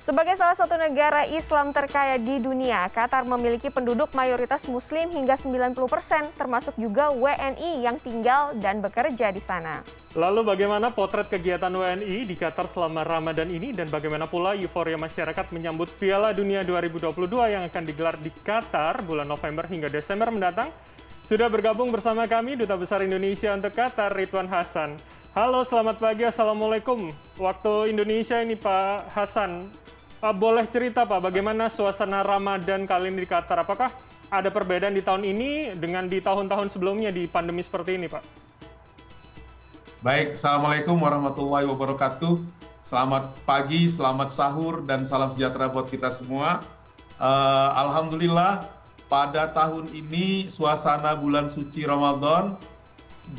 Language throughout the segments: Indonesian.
Sebagai salah satu negara Islam terkaya di dunia, Qatar memiliki penduduk mayoritas Muslim hingga 90%, termasuk juga WNI yang tinggal dan bekerja di sana. Lalu bagaimana potret kegiatan WNI di Qatar selama Ramadan ini dan bagaimana pula euforia masyarakat menyambut Piala Dunia 2022 yang akan digelar di Qatar bulan November hingga Desember mendatang? Sudah bergabung bersama kami Duta Besar Indonesia untuk Qatar, Ridwan Hasan. Halo, selamat pagi, Assalamualaikum. Waktu Indonesia ini Pak Hasan. Boleh cerita Pak, bagaimana suasana Ramadan kali ini di Qatar? Apakah ada perbedaan di tahun ini dengan di tahun-tahun sebelumnya di pandemi seperti ini Pak? Baik, Assalamualaikum warahmatullahi wabarakatuh. Selamat pagi, selamat sahur, dan salam sejahtera buat kita semua. Alhamdulillah, pada tahun ini suasana bulan suci Ramadan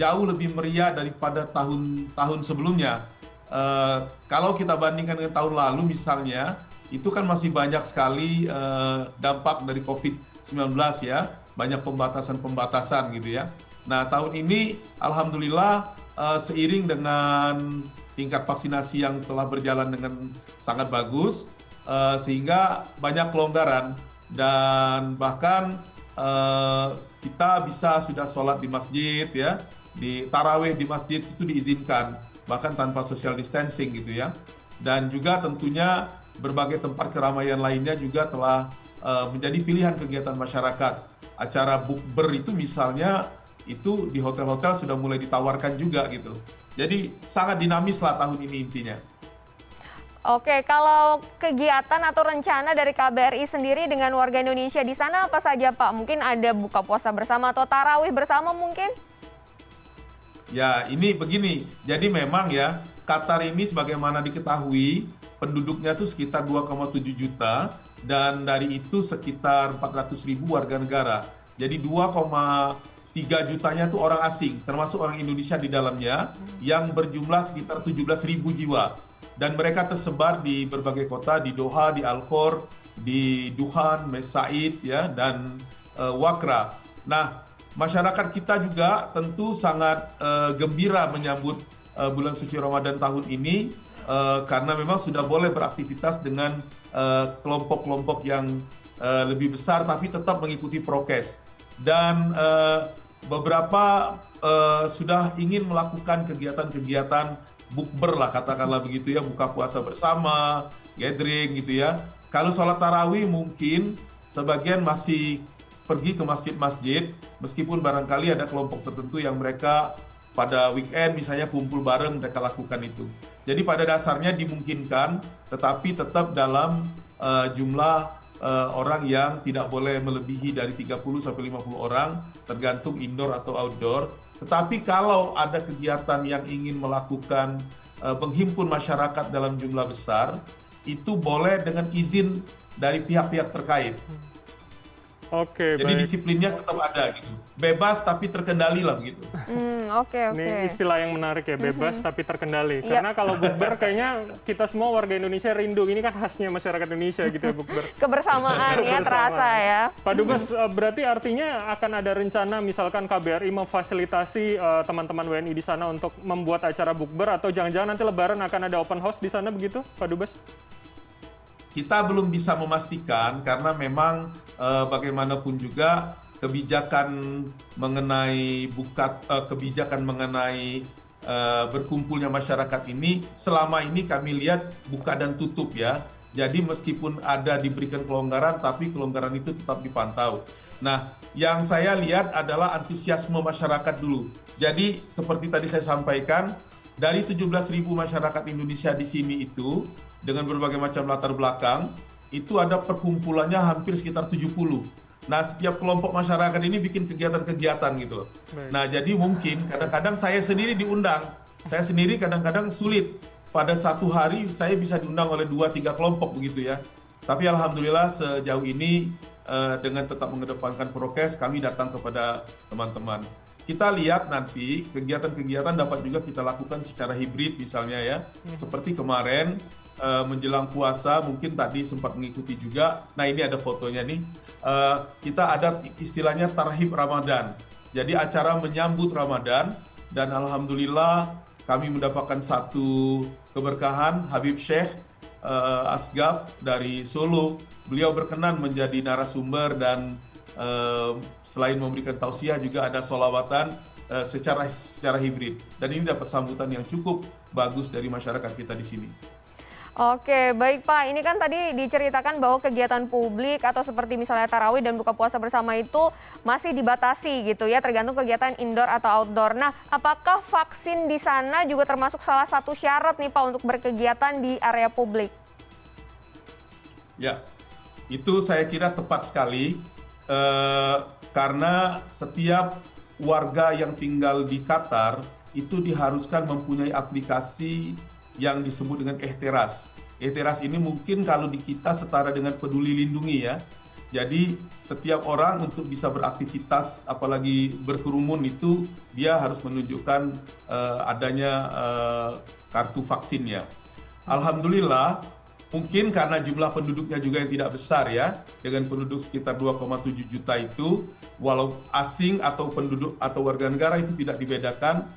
jauh lebih meriah daripada tahun-tahun sebelumnya. Kalau kita bandingkan dengan tahun lalu misalnya, itu kan masih banyak sekali dampak dari COVID-19 ya, banyak pembatasan-pembatasan gitu ya. Nah tahun ini alhamdulillah seiring dengan tingkat vaksinasi yang telah berjalan dengan sangat bagus, sehingga banyak kelonggaran dan bahkan kita sudah sholat di masjid ya, di tarawih di masjid itu diizinkan, bahkan tanpa social distancing gitu ya. Dan juga tentunya berbagai tempat keramaian lainnya juga telah menjadi pilihan kegiatan masyarakat. Acara bukber itu misalnya, itu di hotel-hotel sudah mulai ditawarkan juga gitu. Jadi sangat dinamis lah tahun ini intinya. Oke, kalau kegiatan atau rencana dari KBRI sendiri dengan warga Indonesia di sana apa saja Pak? Mungkin ada buka puasa bersama atau tarawih bersama mungkin? Ya, ini begini. Jadi memang ya, Qatar ini sebagaimana diketahui, penduduknya itu sekitar 2,7 juta, dan dari itu sekitar 400.000 warga negara. Jadi 2,3 jutanya itu orang asing, termasuk orang Indonesia di dalamnya, yang berjumlah sekitar 17.000 jiwa. Dan mereka tersebar di berbagai kota, di Doha, di Al-Khor, di Duhan, Mes Said, ya, dan Wakra. Nah, masyarakat kita juga tentu sangat gembira menyambut bulan suci Ramadan tahun ini, karena memang sudah boleh beraktivitas dengan kelompok-kelompok yang lebih besar tapi tetap mengikuti prokes. Dan beberapa sudah ingin melakukan kegiatan-kegiatan bukber lah, katakanlah begitu ya, buka puasa bersama, gathering gitu ya. Kalau sholat tarawih mungkin sebagian masih pergi ke masjid-masjid, meskipun barangkali ada kelompok tertentu yang mereka pada weekend misalnya kumpul bareng, mereka lakukan itu. Jadi pada dasarnya dimungkinkan, tetapi tetap dalam jumlah orang yang tidak boleh melebihi dari 30 sampai 50 orang, tergantung indoor atau outdoor. Tetapi kalau ada kegiatan yang ingin melakukan menghimpun masyarakat dalam jumlah besar, itu boleh dengan izin dari pihak-pihak terkait. Oke, jadi baik. disiplinnya tetap ada gitu, bebas tapi terkendali lah begitu. Oke. Ini istilah yang menarik ya, bebas tapi terkendali. Karena kalau bukber kayaknya kita semua warga Indonesia rindu, ini kan khasnya masyarakat Indonesia gitu ya, bukber. Kebersamaan ya, terasa ya. Pak Dubes, berarti artinya akan ada rencana misalkan KBRI memfasilitasi teman-teman WNI di sana untuk membuat acara bukber, atau jangan-jangan nanti Lebaran akan ada open house di sana begitu, Pak Dubes? Kita belum bisa memastikan karena memang bagaimanapun juga kebijakan mengenai berkumpulnya masyarakat ini selama ini kami lihat buka dan tutup ya. Jadi meskipun ada diberikan kelonggaran, tapi kelonggaran itu tetap dipantau. Nah, yang saya lihat adalah antusiasme masyarakat dulu. Jadi seperti tadi saya sampaikan, dari 17.000 masyarakat Indonesia di sini itu, dengan berbagai macam latar belakang, itu ada perkumpulannya hampir sekitar 70. Nah, setiap kelompok masyarakat ini bikin kegiatan-kegiatan gitu loh. Nah, jadi mungkin kadang-kadang saya sendiri diundang. Saya sendiri kadang-kadang sulit. Pada satu hari saya bisa diundang oleh 2-3 kelompok begitu ya. Tapi alhamdulillah sejauh ini dengan tetap mengedepankan prokes, kami datang kepada teman-teman. Kita lihat nanti kegiatan-kegiatan dapat juga kita lakukan secara hibrid misalnya ya. Seperti kemarin menjelang puasa, mungkin tadi sempat mengikuti juga. Nah ini ada fotonya nih. Kita ada istilahnya Tarhib Ramadan. Jadi acara menyambut Ramadan, dan alhamdulillah kami mendapatkan satu keberkahan Habib Syekh Asgaf dari Solo. Beliau berkenan menjadi narasumber dan selain memberikan tausiah juga ada sholawatan secara hibrid. Dan ini dapat sambutan yang cukup bagus dari masyarakat kita di sini. Oke, baik Pak. Ini kan tadi diceritakan bahwa kegiatan publik atau seperti misalnya tarawih dan buka puasa bersama itu masih dibatasi gitu ya, tergantung kegiatan indoor atau outdoor. Nah, apakah vaksin di sana juga termasuk salah satu syarat nih Pak untuk berkegiatan di area publik? Ya, itu saya kira tepat sekali karena setiap warga yang tinggal di Qatar itu diharuskan mempunyai aplikasi yang disebut dengan Ehteras. Ehteras ini mungkin kalau di kita setara dengan Peduli Lindungi ya. Jadi setiap orang untuk bisa beraktivitas apalagi berkerumun itu dia harus menunjukkan adanya kartu vaksinnya. Alhamdulillah mungkin karena jumlah penduduknya juga yang tidak besar ya, dengan penduduk sekitar 2,7 juta itu, walau asing atau penduduk atau warga negara itu tidak dibedakan,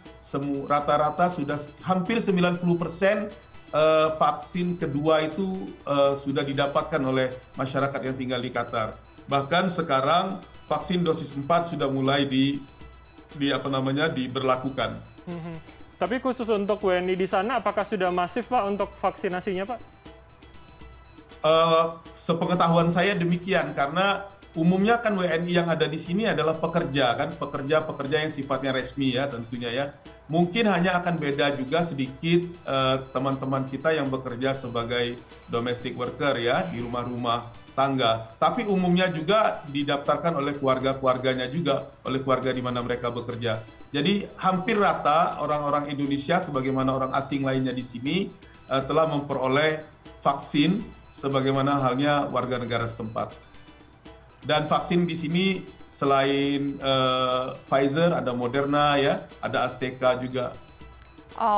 rata-rata sudah hampir 90% vaksin kedua itu sudah didapatkan oleh masyarakat yang tinggal di Qatar. Bahkan sekarang vaksin dosis 4 sudah mulai diberlakukan. Tapi khusus untuk WNI di sana, apakah sudah masif Pak untuk vaksinasinya Pak? Sepengetahuan saya demikian, karena umumnya kan WNI yang ada di sini adalah pekerja yang sifatnya resmi ya tentunya ya. Mungkin hanya akan beda juga sedikit teman-teman kita yang bekerja sebagai domestic worker ya di rumah-rumah tangga. Tapi umumnya juga didaftarkan oleh keluarga-keluarganya juga, oleh keluarga di mana mereka bekerja. Jadi hampir rata orang-orang Indonesia sebagaimana orang asing lainnya di sini telah memperoleh vaksin sebagaimana halnya warga negara setempat. Dan vaksin di sini selain Pfizer, ada Moderna ya, ada Azteca juga.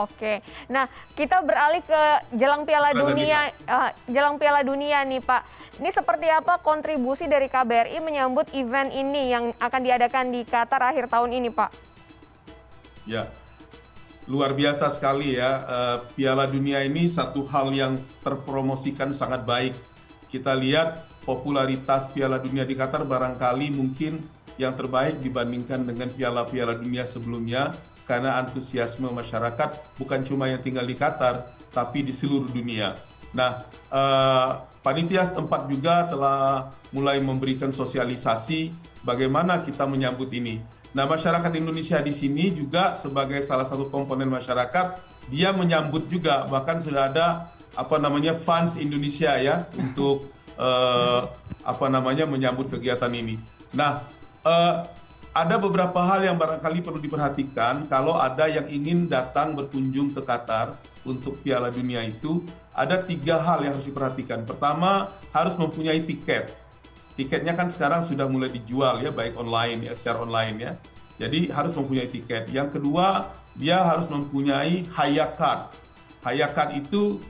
Oke, nah kita beralih ke jelang Piala Dunia nih Pak. Ini seperti apa kontribusi dari KBRI menyambut event ini yang akan diadakan di Qatar akhir tahun ini Pak? Ya, luar biasa sekali ya. Piala Dunia ini satu hal yang terpromosikan sangat baik. Kita lihat popularitas Piala Dunia di Qatar barangkali mungkin yang terbaik dibandingkan dengan piala-piala dunia sebelumnya karena antusiasme masyarakat bukan cuma yang tinggal di Qatar tapi di seluruh dunia. Nah, panitia setempat juga telah mulai memberikan sosialisasi bagaimana kita menyambut ini. Nah, masyarakat Indonesia di sini juga sebagai salah satu komponen masyarakat, dia menyambut juga, bahkan sudah ada fans Indonesia ya untuk menyambut kegiatan ini. Nah, ada beberapa hal yang barangkali perlu diperhatikan kalau ada yang ingin datang berkunjung ke Qatar untuk Piala Dunia itu, ada 3 hal yang harus diperhatikan. Pertama, harus mempunyai tiket. Tiketnya kan sekarang sudah mulai dijual ya, baik online ya, secara online ya. Jadi harus mempunyai tiket. Yang kedua, dia harus mempunyai Haya Card. Haya Card itu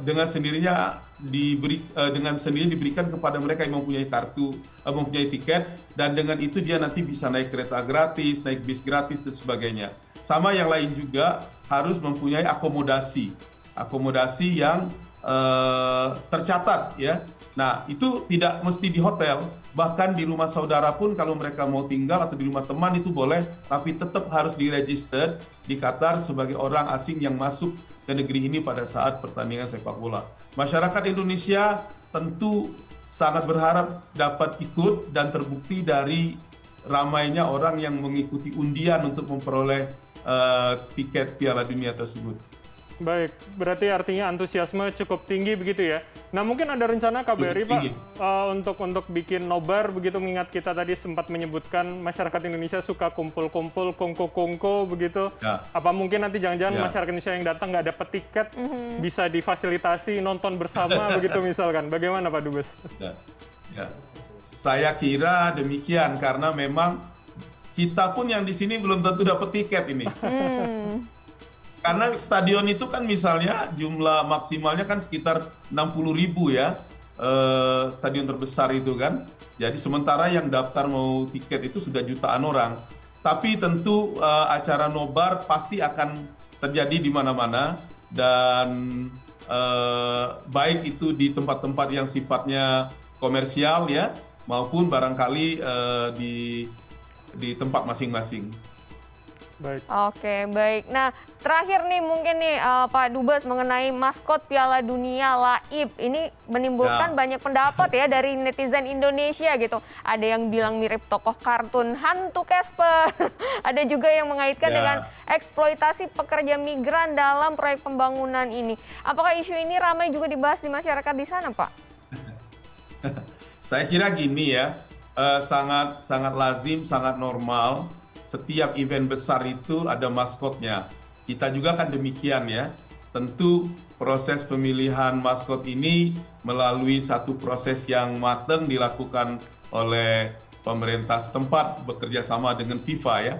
dengan sendirinya diberikan kepada mereka yang mempunyai mempunyai tiket, dan dengan itu dia nanti bisa naik kereta gratis, naik bis gratis dan sebagainya. Sama yang lain juga harus mempunyai akomodasi yang tercatat ya. Nah, itu tidak mesti di hotel, bahkan di rumah saudara pun kalau mereka mau tinggal atau di rumah teman itu boleh, tapi tetap harus diregister di Qatar sebagai orang asing yang masuk ke negeri ini pada saat pertandingan sepak bola. Masyarakat Indonesia tentu sangat berharap dapat ikut dan terbukti dari ramainya orang yang mengikuti undian untuk memperoleh tiket Piala Dunia tersebut. Baik, berarti artinya antusiasme cukup tinggi begitu ya. Nah, mungkin ada rencana KBRI Pak untuk bikin nobar begitu, mengingat kita tadi sempat menyebutkan masyarakat Indonesia suka kumpul-kumpul, kongko-kongko begitu. Ya. Apa mungkin nanti jangan-jangan masyarakat Indonesia yang datang nggak dapat tiket bisa difasilitasi nonton bersama begitu misalkan. Bagaimana Pak Dubes? Ya. Saya kira demikian karena memang kita pun yang di sini belum tentu dapat tiket ini. Karena stadion itu kan misalnya jumlah maksimalnya kan sekitar 60.000 ya, stadion terbesar itu kan. Jadi sementara yang daftar mau tiket itu sudah jutaan orang. Tapi tentu acara nobar pasti akan terjadi di mana-mana dan baik itu di tempat-tempat yang sifatnya komersial ya, maupun barangkali di tempat masing-masing. Baik. Oke, baik. Nah, terakhir nih mungkin nih Pak Dubes mengenai maskot Piala Dunia Laib. Ini menimbulkan banyak pendapat ya dari netizen Indonesia gitu. Ada yang bilang mirip tokoh kartun hantu Casper. Ada juga yang mengaitkan dengan eksploitasi pekerja migran dalam proyek pembangunan ini. Apakah isu ini ramai juga dibahas di masyarakat di sana, Pak? Saya kira gini ya, sangat lazim, sangat normal. Setiap event besar itu ada maskotnya. Kita juga kan demikian ya. Tentu proses pemilihan maskot ini melalui satu proses yang matang dilakukan oleh pemerintah setempat bekerja sama dengan FIFA ya.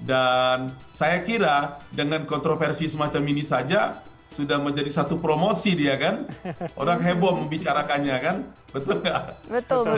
Dan saya kira dengan kontroversi semacam ini saja sudah menjadi satu promosi dia kan. Orang heboh membicarakannya kan. Betul nggak? Betul.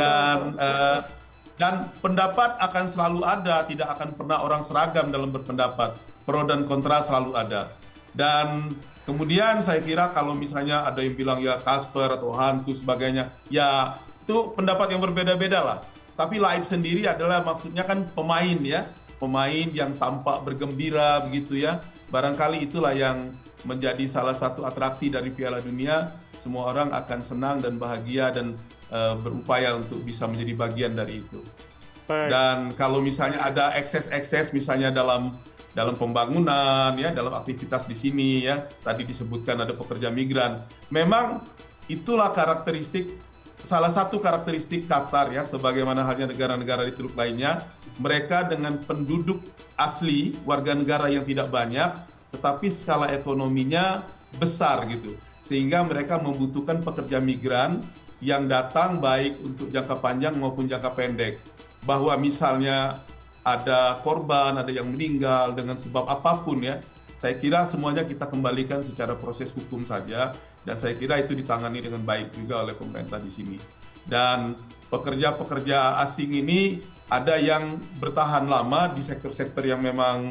Dan pendapat akan selalu ada, tidak akan pernah orang seragam dalam berpendapat. Pro dan kontra selalu ada. Dan kemudian saya kira kalau misalnya ada yang bilang ya Casper atau hantu sebagainya, ya itu pendapat yang berbeda-beda lah. Tapi Laib sendiri adalah maksudnya kan pemain ya, pemain yang tampak bergembira begitu ya. Barangkali itulah yang menjadi salah satu atraksi dari Piala Dunia. Semua orang akan senang dan bahagia dan berupaya untuk bisa menjadi bagian dari itu. Dan kalau misalnya ada ekses-ekses misalnya dalam pembangunan ya, dalam aktivitas di sini ya, tadi disebutkan ada pekerja migran. Memang itulah salah satu karakteristik Qatar ya, sebagaimana halnya negara-negara di Teluk lainnya, mereka dengan penduduk asli, warga negara yang tidak banyak, tetapi skala ekonominya besar gitu. Sehingga mereka membutuhkan pekerja migran yang datang baik untuk jangka panjang maupun jangka pendek. Bahwa misalnya ada korban, ada yang meninggal dengan sebab apapun ya, saya kira semuanya kita kembalikan secara proses hukum saja, dan saya kira itu ditangani dengan baik juga oleh pemerintah di sini. Dan pekerja-pekerja asing ini ada yang bertahan lama di sektor-sektor yang memang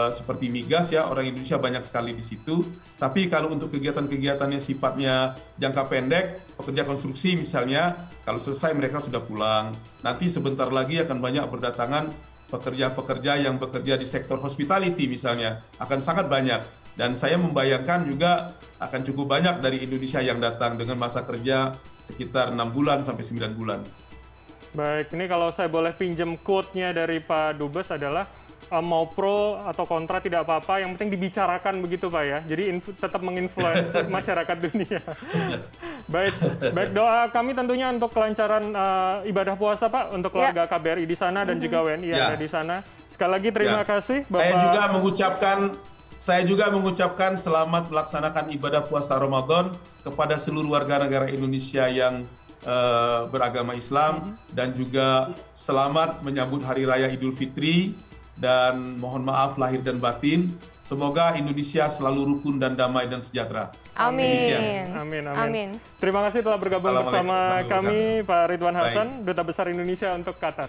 seperti migas ya, orang Indonesia banyak sekali di situ. Tapi kalau untuk kegiatan-kegiatan yang sifatnya jangka pendek, pekerja konstruksi misalnya, kalau selesai mereka sudah pulang. Nanti sebentar lagi akan banyak berdatangan pekerja-pekerja yang bekerja di sektor hospitality misalnya, akan sangat banyak. Dan saya membayangkan juga akan cukup banyak dari Indonesia yang datang dengan masa kerja sekitar 6 bulan sampai 9 bulan. Baik, ini kalau saya boleh pinjam quote-nya dari Pak Dubes adalah mau pro atau kontra tidak apa-apa, yang penting dibicarakan begitu Pak ya. Jadi tetap menginfluence masyarakat dunia. Baik, doa kami tentunya untuk kelancaran ibadah puasa Pak untuk keluarga KBRI di sana dan juga WNI yang ada di sana. Sekali lagi terima kasih Bapak. Saya juga mengucapkan selamat melaksanakan ibadah puasa Ramadan kepada seluruh warga negara Indonesia yang beragama Islam, dan juga selamat menyambut Hari Raya Idul Fitri. Dan mohon maaf lahir dan batin. Semoga Indonesia selalu rukun dan damai dan sejahtera. Amin. Amin. Terima kasih telah bergabung bersama kami Pak Ridwan Hasan, Duta Besar Indonesia untuk Qatar.